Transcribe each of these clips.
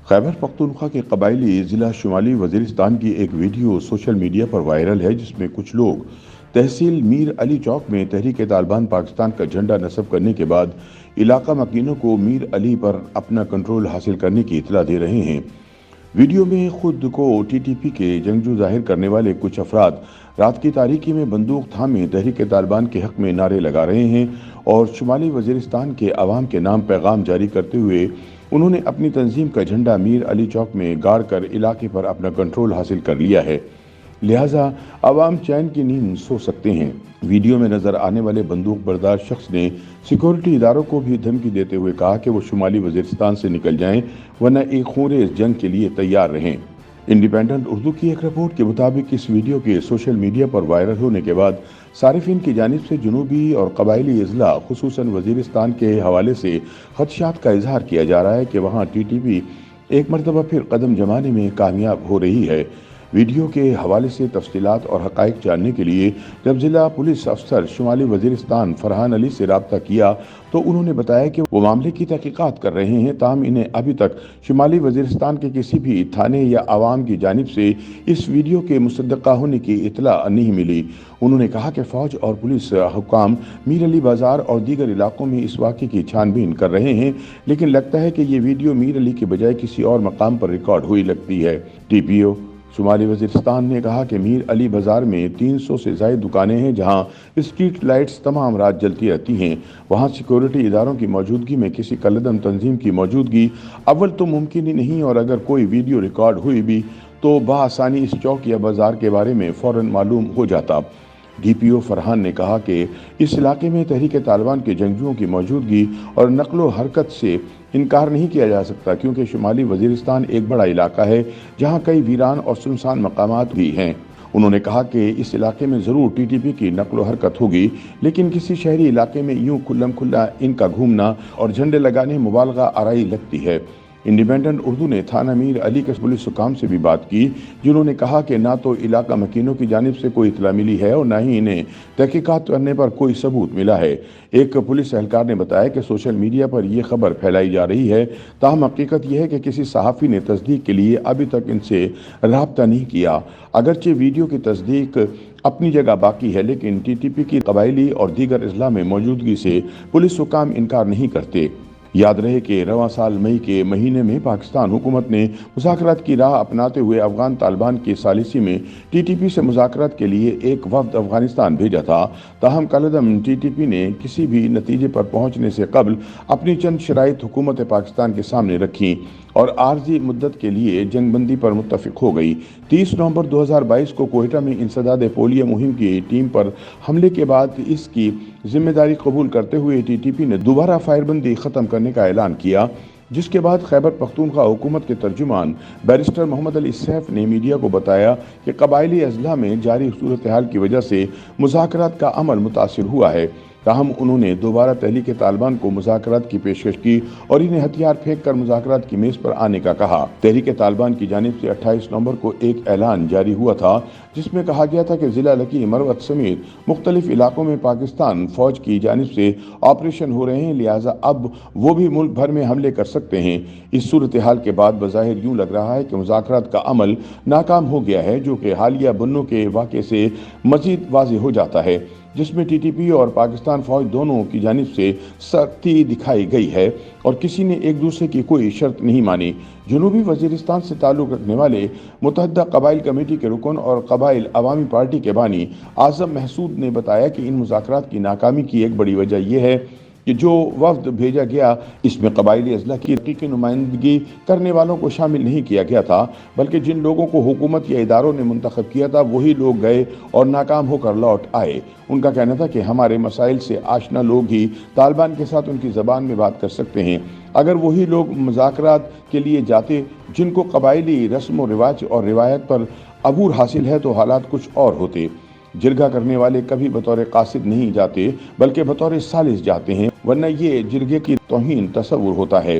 خیبر پختونخوا کے قبائلی ضلع شمالی وزیرستان کی ایک ویڈیو سوشل میڈیا پر وائرل ہے، جس میں کچھ لوگ تحصیل میر علی چوک میں تحریک طالبان پاکستان کا جھنڈا نصب کرنے کے بعد علاقہ مکینوں کو میر علی پر اپنا کنٹرول حاصل کرنے کی اطلاع دے رہے ہیں۔ ویڈیو میں خود کو ٹی ٹی پی کے جنگجو ظاہر کرنے والے کچھ افراد رات کی تاریکی میں بندوق تھامے تحریک طالبان کے حق میں نعرے لگا رہے ہیں اور شمالی وزیرستان کے عوام کے نام پیغام جاری کرتے ہوئے انہوں نے اپنی تنظیم کا جھنڈا میر علی چوک میں گاڑ کر علاقے پر اپنا کنٹرول حاصل کر لیا ہے، لہٰذا عوام چین کی نیند سو سکتے ہیں۔ ویڈیو میں نظر آنے والے بندوق بردار شخص نے سیکورٹی اداروں کو بھی دھمکی دیتے ہوئے کہا کہ وہ شمالی وزیرستان سے نکل جائیں ورنہ ایک خونریز جنگ کے لیے تیار رہیں۔ انڈیپینڈنٹ اردو کی ایک رپورٹ کے مطابق اس ویڈیو کے سوشل میڈیا پر وائرل ہونے کے بعد صارفین کی جانب سے جنوبی اور قبائلی اضلاع خصوصاً وزیرستان کے حوالے سے خدشات کا اظہار کیا جا رہا ہے کہ وہاں ٹی ٹی پی ایک مرتبہ پھر قدم جمانے میں کامیاب ہو رہی ہے۔ ویڈیو کے حوالے سے تفصیلات اور حقائق جاننے کے لیے جب ضلع پولیس افسر شمالی وزیرستان فرحان علی سے رابطہ کیا تو انہوں نے بتایا کہ وہ معاملے کی تحقیقات کر رہے ہیں، تاہم انہیں ابھی تک شمالی وزیرستان کے کسی بھی تھانے یا عوام کی جانب سے اس ویڈیو کے مصدقہ ہونے کی اطلاع نہیں ملی۔ انہوں نے کہا کہ فوج اور پولیس حکام میر علی بازار اور دیگر علاقوں میں اس واقعے کی چھان بین کر رہے ہیں، لیکن لگتا ہے کہ یہ ویڈیو میر علی کے بجائے کسی اور مقام پر ریکارڈ ہوئی لگتی ہے۔ ٹی پی او شمالی وزیرستان نے کہا کہ میر علی بازار میں 300 سے زائد دکانیں ہیں جہاں اسٹریٹ لائٹس تمام رات جلتی رہتی ہیں۔ وہاں سیکورٹی اداروں کی موجودگی میں کسی کالعدم تنظیم کی موجودگی اول تو ممکن ہی نہیں، اور اگر کوئی ویڈیو ریکارڈ ہوئی بھی تو بآسانی اس چوک یا بازار کے بارے میں فوراً معلوم ہو جاتا۔ ڈی پی او فرحان نے کہا کہ اس علاقے میں تحریک طالبان کے جنگجوؤں کی موجودگی اور نقل و حرکت سے انکار نہیں کیا جا سکتا، کیونکہ شمالی وزیرستان ایک بڑا علاقہ ہے جہاں کئی ویران اور سنسان مقامات بھی ہیں۔ انہوں نے کہا کہ اس علاقے میں ضرور ٹی ٹی پی کی نقل و حرکت ہوگی، لیکن کسی شہری علاقے میں یوں کھلم کھلا ان کا گھومنا اور جھنڈے لگانے مبالغہ آرائی لگتی ہے۔ انڈیپینڈنٹ اردو نے تھانہ میر علی کے پولیس حکام سے بھی بات کی، جنہوں نے کہا کہ نہ تو علاقہ مکینوں کی جانب سے کوئی اطلاع ملی ہے اور نہ ہی انہیں تحقیقات کرنے پر کوئی ثبوت ملا ہے۔ ایک پولیس اہلکار نے بتایا کہ سوشل میڈیا پر یہ خبر پھیلائی جا رہی ہے، تاہم حقیقت یہ ہے کہ کسی صحافی نے تصدیق کے لیے ابھی تک ان سے رابطہ نہیں کیا۔ اگرچہ ویڈیو کی تصدیق اپنی جگہ باقی ہے، لیکن ٹی ٹی پی کی قبائلی اور دیگر اضلاع میں موجودگی سے پولیس حکام انکار نہیں کرتے۔ یاد رہے کہ رواں سال مئی کے مہینے میں پاکستان حکومت نے مذاکرات کی راہ اپناتے ہوئے افغان طالبان کی ثالثی میں ٹی ٹی پی سے مذاکرات کے لیے ایک وفد افغانستان بھیجا تھا، تاہم کالعدم ٹی ٹی پی نے کسی بھی نتیجے پر پہنچنے سے قبل اپنی چند شرائط حکومت پاکستان کے سامنے رکھیں اور عارضی مدت کے لیے جنگ بندی پر متفق ہو گئی۔ 30 نومبر 2022 کو کوئٹہ میں انسداد پولیو مہم کی ٹیم پر حملے کے بعد اس کی ذمہ داری قبول کرتے ہوئے ٹی ٹی پی نے دوبارہ فائر بندی ختم کرنے کا اعلان کیا، جس کے بعد خیبر پختونخوا حکومت کے ترجمان بیرسٹر محمد علی سیف نے میڈیا کو بتایا کہ قبائلی اضلاع میں جاری صورتحال کی وجہ سے مذاکرات کا عمل متاثر ہوا ہے، تاہم انہوں نے دوبارہ تحریک طالبان کو مذاکرات کی پیشکش کی اور انہیں ہتھیار پھینک کر مذاکرات کی میز پر آنے کا کہا۔ تحریک طالبان کی جانب سے 28 نومبر کو ایک اعلان جاری ہوا تھا، جس میں کہا گیا تھا کہ ضلع لکی مروت سمیت مختلف علاقوں میں پاکستان فوج کی جانب سے آپریشن ہو رہے ہیں، لہٰذا اب وہ بھی ملک بھر میں حملے کر سکتے ہیں۔ اس صورتحال کے بعد بظاہر یوں لگ رہا ہے کہ مذاکرات کا عمل ناکام ہو گیا ہے، جو کہ حالیہ بنوں کے واقعے سے مزید واضح ہو جاتا ہے، جس میں ٹی ٹی پی اور پاکستان فوج دونوں کی جانب سے سختی دکھائی گئی ہے اور کسی نے ایک دوسرے کی کوئی شرط نہیں مانی۔ جنوبی وزیرستان سے تعلق رکھنے والے متحدہ قبائل کمیٹی کے رکن اور قبائل عوامی پارٹی کے بانی اعظم محسود نے بتایا کہ ان مذاکرات کی ناکامی کی ایک بڑی وجہ یہ ہے کہ جو وفد بھیجا گیا اس میں قبائلی اضلاع کی حقیقی نمائندگی کرنے والوں کو شامل نہیں کیا گیا تھا، بلکہ جن لوگوں کو حکومت یا اداروں نے منتخب کیا تھا وہی لوگ گئے اور ناکام ہو کر لوٹ آئے۔ ان کا کہنا تھا کہ ہمارے مسائل سے آشنا لوگ ہی طالبان کے ساتھ ان کی زبان میں بات کر سکتے ہیں۔ اگر وہی لوگ مذاکرات کے لیے جاتے جن کو قبائلی رسم و رواج اور روایت پر عبور حاصل ہے تو حالات کچھ اور ہوتے۔ جرگہ کرنے والے کبھی بطور قاصد نہیں جاتے بلکہ بطور ثالث جاتے ہیں، ورنہ یہ جرگے کی توہین تصور ہوتا ہے۔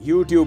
YouTube